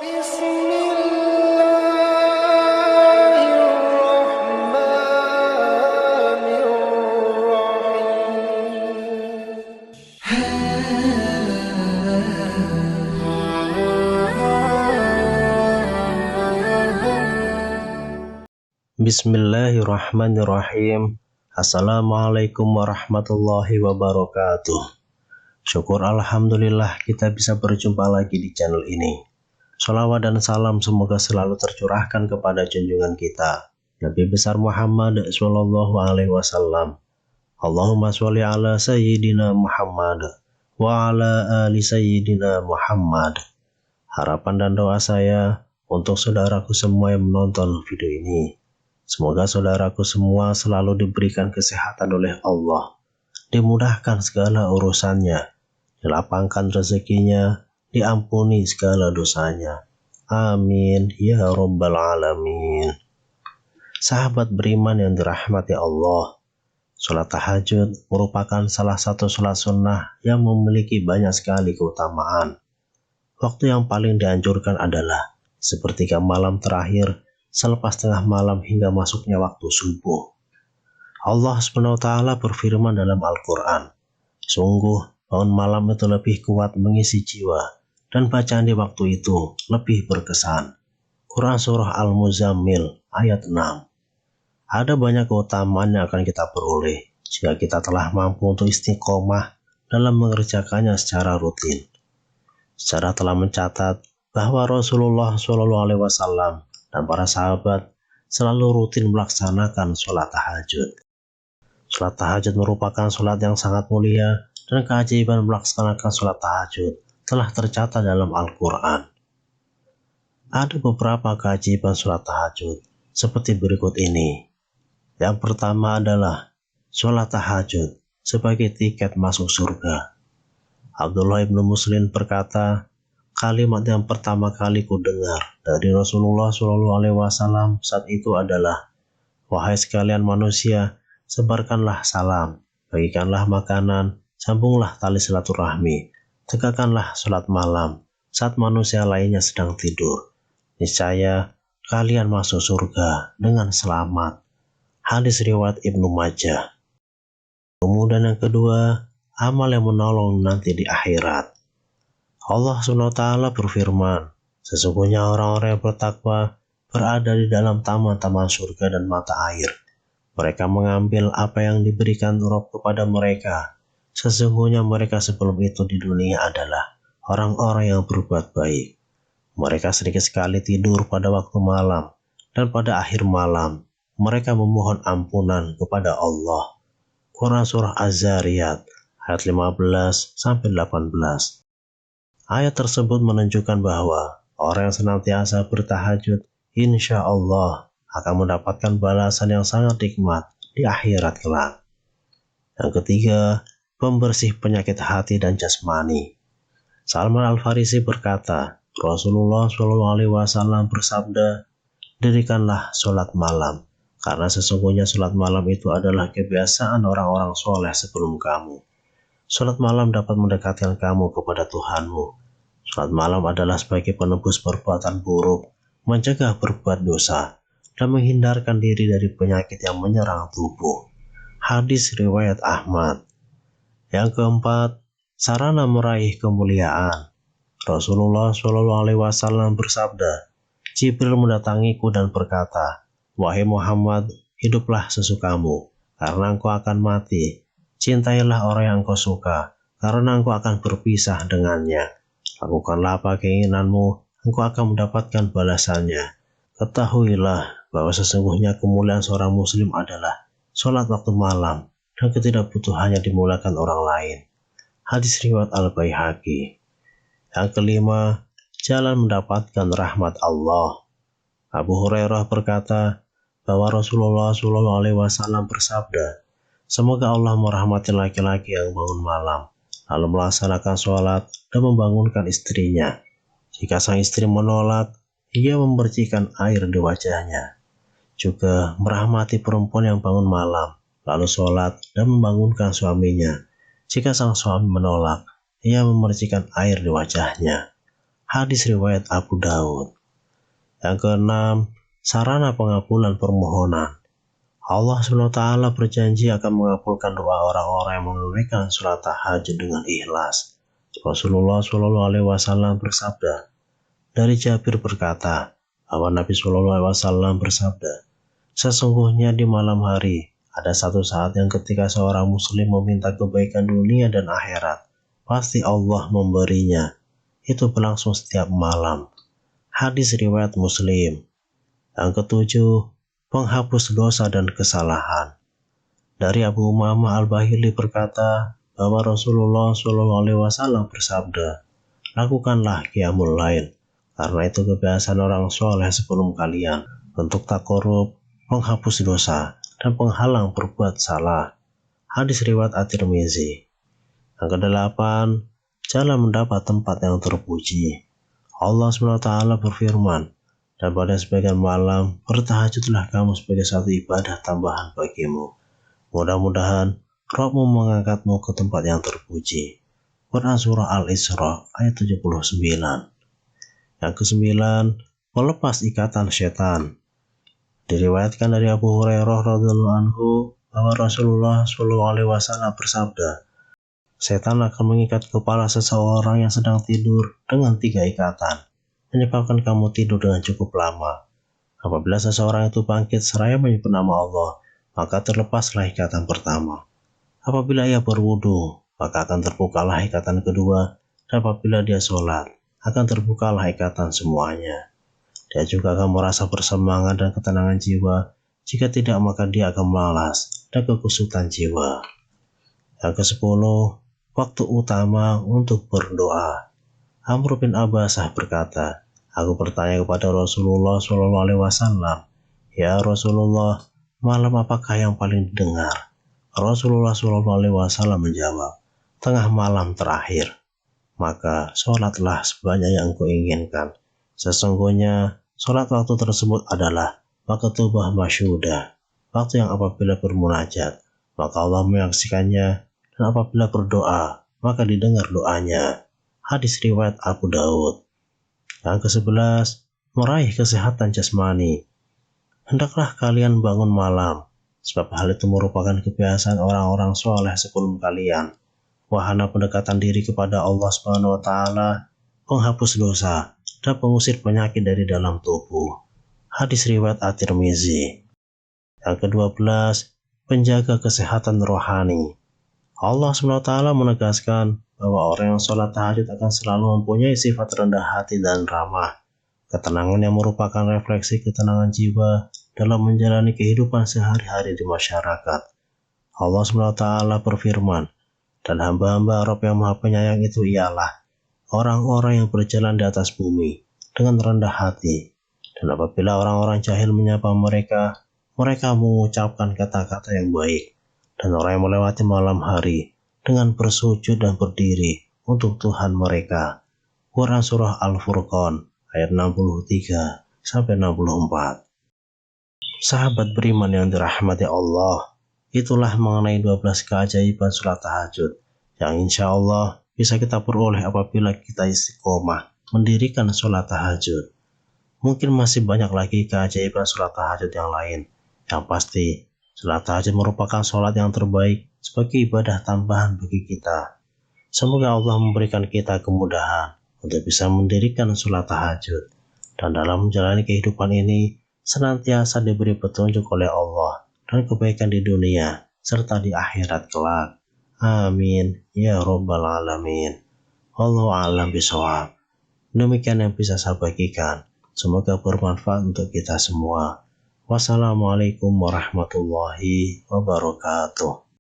Bismillahirrahmanirrahim. Assalamualaikum warahmatullahi wabarakatuh. Syukur alhamdulillah kita bisa berjumpa lagi di channel ini. Sholawat dan salam semoga selalu tercurahkan kepada junjungan kita Nabi besar Muhammad sallallahu alaihi wasallam. Allahumma sholli ala sayyidina Muhammad wa ala ali sayyidina Muhammad. Harapan dan doa saya untuk saudaraku semua yang menonton video ini, semoga saudaraku semua selalu diberikan kesehatan oleh Allah, dimudahkan segala urusannya, dilapangkan rezekinya, diampuni segala dosanya. Amin ya rabbal alamin. Sahabat beriman yang dirahmati Allah, sholat tahajud merupakan salah satu sholat sunnah yang memiliki banyak sekali keutamaan. Waktu yang paling dianjurkan adalah sepertiga malam terakhir selepas tengah malam hingga masuknya waktu subuh. Allah SWT berfirman dalam Al-Quran, sungguh bangun malam itu lebih kuat mengisi jiwa, dan bacaan di waktu itu lebih berkesan. Quran Surah Al-Muzammil ayat 6. Ada banyak keutamaan yang akan kita peroleh jika kita telah mampu untuk istiqomah dalam mengerjakannya secara rutin. Sejarah telah mencatat bahwa Rasulullah SAW dan para sahabat selalu rutin melaksanakan sholat tahajud. Sholat tahajud merupakan sholat yang sangat mulia, dan keajaiban melaksanakan sholat tahajud telah tercatat dalam Al-Quran. Ada beberapa keajaiban sholat tahajud seperti berikut ini. Yang pertama adalah sholat tahajud sebagai tiket masuk surga. Abdullah ibnu Muslim berkata, kalimat yang pertama kali ku dengar dari Rasulullah SAW saat itu adalah, wahai sekalian manusia, sebarkanlah salam, bagikanlah makanan, sambunglah tali silaturahmi, tegakkanlah sholat malam saat manusia lainnya sedang tidur. Niscaya kalian masuk surga dengan selamat. Hadis riwayat Ibnu Majah. Kemudian yang kedua, amal yang menolong nanti di akhirat. Allah SWT berfirman, sesungguhnya orang-orang yang bertakwa berada di dalam taman-taman surga dan mata air. Mereka mengambil apa yang diberikan Rabb kepada mereka. Sesungguhnya mereka sebelum itu di dunia adalah orang-orang yang berbuat baik. Mereka sedikit sekali tidur pada waktu malam, dan pada akhir malam mereka memohon ampunan kepada Allah. Quran Surah Az-Zariyat ayat 15-18. Ayat tersebut menunjukkan bahwa orang yang senantiasa bertahajud insya Allah akan mendapatkan balasan yang sangat nikmat di akhirat kelak. Yang ketiga, pembersih penyakit hati dan jasmani. Salman Al-Farisi berkata, Rasulullah SAW bersabda, dirikanlah sholat malam, karena sesungguhnya sholat malam itu adalah kebiasaan orang-orang soleh sebelum kamu. Sholat malam dapat mendekatkan kamu kepada Tuhanmu. Sholat malam adalah sebagai penebus perbuatan buruk, mencegah berbuat dosa, dan menghindarkan diri dari penyakit yang menyerang tubuh. Hadis riwayat Ahmad. Yang keempat, sarana meraih kemuliaan. Rasulullah SAW bersabda, Jibril mendatangiku dan berkata, wahai Muhammad, hiduplah sesukamu, karena engkau akan mati. Cintailah orang yang engkau suka, karena engkau akan berpisah dengannya. Lakukanlah apa keinginanmu, engkau akan mendapatkan balasannya. Ketahuilah bahwa sesungguhnya kemuliaan seorang muslim adalah sholat waktu malam, dan ketidakbutuhannya dimuliakan orang lain. Hadis riwayat Al-Baihaqi. Yang kelima, jalan mendapatkan rahmat Allah. Abu Hurairah berkata bahwa Rasulullah SAW bersabda, semoga Allah merahmati laki-laki yang bangun malam, lalu melaksanakan sholat dan membangunkan istrinya. Jika sang istri menolak, ia memercikan air di wajahnya. Juga merahmati perempuan yang bangun malam, lalu sholat dan membangunkan suaminya. Jika sang suami menolak, ia memercikan air di wajahnya. Hadis riwayat Abu Daud. Yang keenam, sarana pengabulan permohonan. Allah SWT berjanji akan mengabulkan doa orang-orang yang menunaikan sholat tahajud dengan ikhlas. Rasulullah SAW bersabda, dari Jabir berkata, bahwa Nabi SAW bersabda, sesungguhnya di malam hari ada satu saat yang ketika seorang muslim meminta kebaikan dunia dan akhirat, pasti Allah memberinya. Itu berlangsung setiap malam. Hadis riwayat Muslim. Yang ketujuh, penghapus dosa dan kesalahan. Dari Abu Umamah Al-Bahili berkata bahwa Rasulullah SAW bersabda, lakukanlah qiyamul lail, karena itu kebiasaan orang soleh sebelum kalian, untuk takorup, menghapus dosa, dan penghalang berbuat salah. Hadis riwayat At-Tirmizi. Yang kedelapan, jalan mendapat tempat yang terpuji. Allah SWT berfirman, dan pada sebagian malam bertahajudlah kamu sebagai satu ibadah tambahan bagimu. Mudah-mudahan Rabbmu mengangkatmu ke tempat yang terpuji. Quran Surah Al-Isra ayat 79. Yang kesembilan, melepas ikatan setan. Diriwayatkan dari Abu Hurairah radhiyallahu anhu bahwa Rasulullah SAW bersabda, setan akan mengikat kepala seseorang yang sedang tidur dengan 3 ikatan, menyebabkan kamu tidur dengan cukup lama. Apabila seseorang itu bangkit seraya menyebut nama Allah, maka terlepaslah ikatan pertama. Apabila ia berwudu, maka akan terbukalah ikatan kedua, dan apabila dia sholat, akan terbukalah ikatan semuanya. Dia juga akan merasa bersemangat dan ketenangan jiwa. Jika tidak, maka dia akan malas dan kekusutan jiwa. Yang ke-10, waktu utama untuk berdoa. Amr bin Abbasah berkata, aku bertanya kepada Rasulullah SAW, ya Rasulullah, malam apakah yang paling didengar? Rasulullah SAW menjawab, tengah malam terakhir. Maka sholatlah sebanyak yang engkau inginkan. Sesungguhnya sholat waktu tersebut adalah maktubah masyhudah, waktu yang apabila bermunajat, maka Allah menyaksikannya, dan apabila berdoa, maka didengar doanya. Hadis riwayat Abu Daud. Yang ke-11, meraih kesehatan jasmani. Hendaklah kalian bangun malam, sebab hal itu merupakan kebiasaan orang-orang soleh sebelum kalian. Wahana pendekatan diri kepada Allah SWT, penghapus dosa, dan pengusir penyakit dari dalam tubuh. Hadis riwayat At-Tirmizi. Yang ke-12, penjaga kesehatan rohani. Allah SWT menegaskan bahwa orang yang sholat tahajud akan selalu mempunyai sifat rendah hati dan ramah. Ketenangan yang merupakan refleksi ketenangan jiwa dalam menjalani kehidupan sehari-hari di masyarakat. Allah SWT berfirman, dan hamba-hamba Rabb yang Maha Penyayang itu ialah orang-orang yang berjalan di atas bumi dengan rendah hati. Dan apabila orang-orang jahil menyapa mereka, mereka mengucapkan kata-kata yang baik. Dan orang yang melewati malam hari dengan bersujud dan berdiri untuk Tuhan mereka. Quran Surah Al-Furqan ayat 63-64. Sahabat beriman yang dirahmati Allah, itulah mengenai 12 keajaiban sholat tahajud yang insya Allah bisa kita peroleh apabila kita istiqomah mendirikan sholat tahajud. Mungkin masih banyak lagi keajaiban sholat tahajud yang lain. Yang pasti, sholat tahajud merupakan sholat yang terbaik sebagai ibadah tambahan bagi kita. Semoga Allah memberikan kita kemudahan untuk bisa mendirikan sholat tahajud, dan dalam menjalani kehidupan ini senantiasa diberi petunjuk oleh Allah dan kebaikan di dunia serta di akhirat kelak. Amin ya Rabbal Alamin. Wallahu a'lam bishawab. Demikian yang bisa saya bagikan. Semoga bermanfaat untuk kita semua. Wassalamualaikum warahmatullahi wabarakatuh.